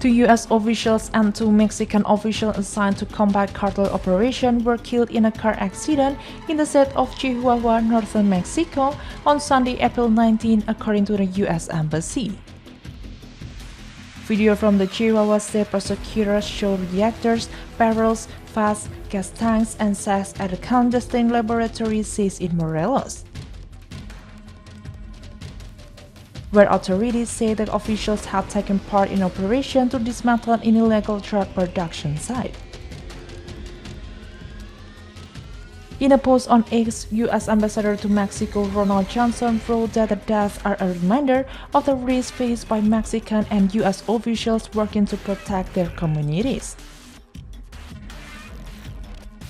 Two U.S. officials and two Mexican officials assigned to combat cartel operation were killed in a car accident in the state of Chihuahua, northern Mexico, on Sunday, April 19, according to the U.S. Embassy. Video from the Chihuahua state prosecutor showed reactors, barrels, vats, gas tanks, and sacks at a clandestine laboratory seized in Morelos, where authorities say the officials had taken part in operation to dismantle an illegal drug production site. In a post on X, U.S. Ambassador to Mexico Ronald Johnson wrote that the deaths are a reminder of the risks faced by Mexican and U.S. officials working to protect their communities.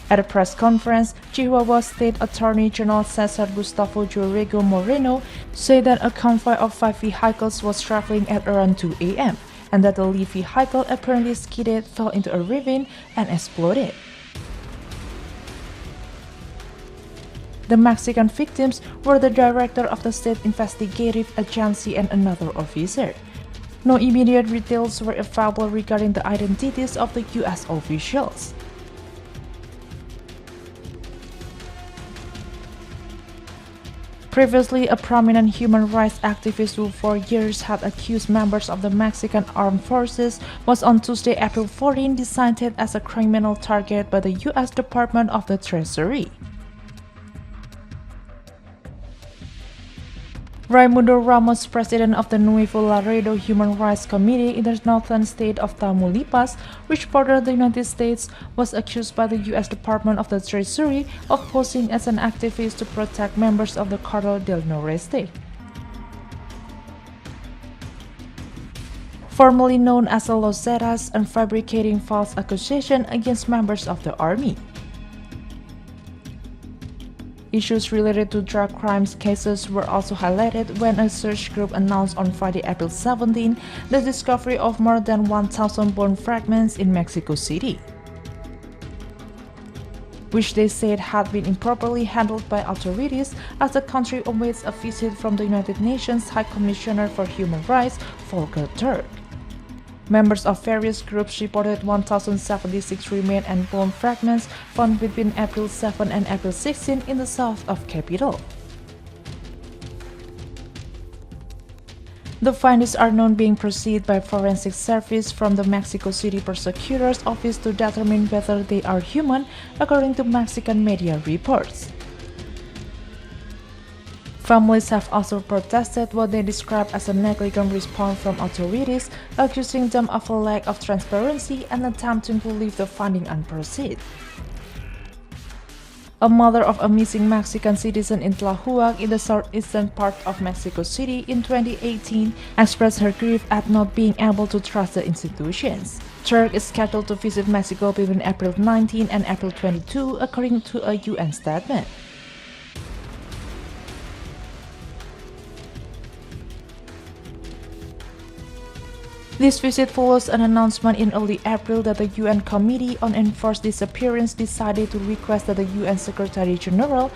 At a press conference, Chihuahua State Attorney General Cesar Gustavo Jorrego Moreno said that a convoy of 5 vehicles was traveling at around 2 a.m. and that the lead vehicle apparently skidded, fell into a ravine, and exploded. The Mexican victims were the director of the state investigative agency and another officer. No immediate details were available regarding the identities of the U.S. officials. Previously, a prominent human rights activist who for years had accused members of the Mexican armed forces was on Tuesday, April 14, designated as a criminal target by the U.S. Department of the Treasury. Raimundo Ramos, president of the Nuevo Laredo Human Rights Committee in the northern state of Tamaulipas, which borders the United States, was accused by the U.S. Department of the Treasury of posing as an activist to protect members of the Cartel del Noreste, formerly known as the Los Zetas, and fabricating false accusations against members of the army. Issues related to drug crimes cases were also highlighted when a search group announced on Friday, April 17, the discovery of more than 1,000 bone fragments in Mexico City, which they said had been improperly handled by authorities as the country awaits a visit from the United Nations High Commissioner for Human Rights, Volker Turk. Members of various groups reported 1,076 remains and bone fragments found between April 7 and April 16 in the south of Capitol. The findings are now being pursued by forensic service from the Mexico City Prosecutor's Office to determine whether they are human, according to Mexican media reports. Families have also protested what they describe as a negligent response from authorities, accusing them of a lack of transparency and attempting to leave the finding unpursued. A mother of a missing Mexican citizen in Tlahuac in the southeastern part of Mexico City in 2018 expressed her grief at not being able to trust the institutions. Turk is scheduled to visit Mexico between April 19 and April 22, according to a UN statement. This visit follows an announcement in early April that the UN Committee on Enforced Disappearance decided to request that the UN Secretary-General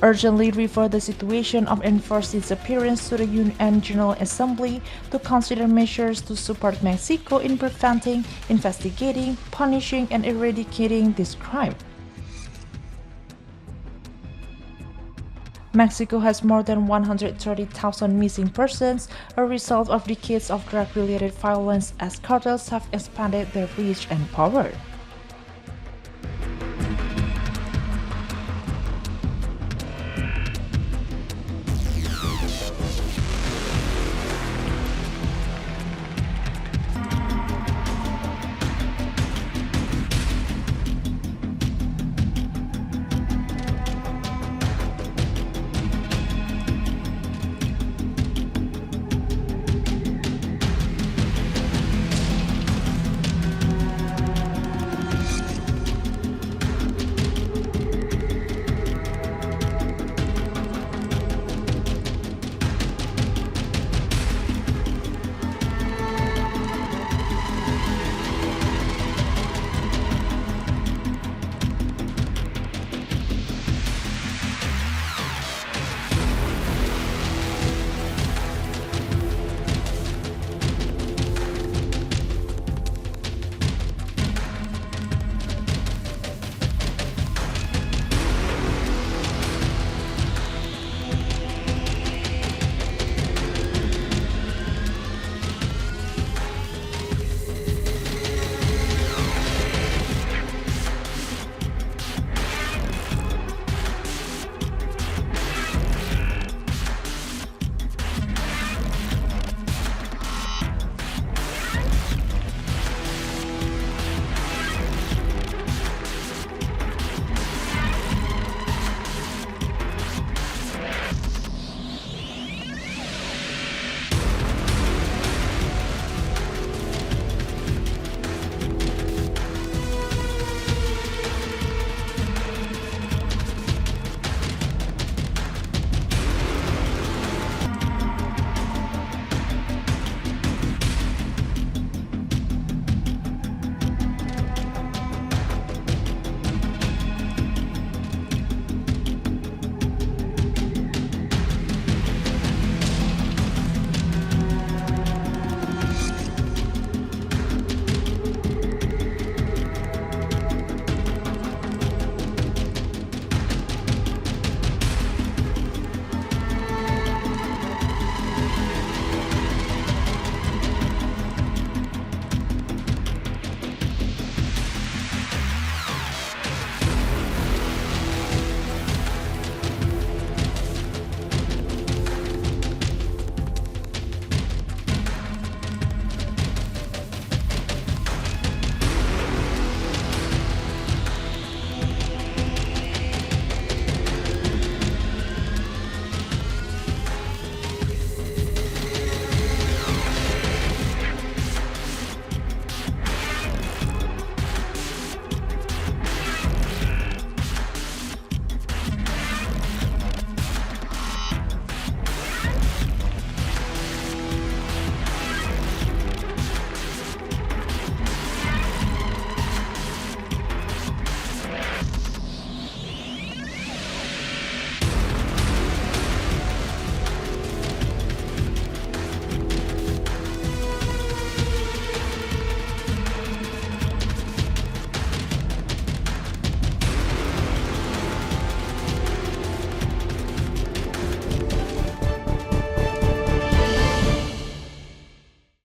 urgently refer the situation of enforced disappearance to the UN General Assembly to consider measures to support Mexico in preventing, investigating, punishing, and eradicating this crime. Mexico has more than 130,000 missing persons, a result of decades of drug-related violence as cartels have expanded their reach and power.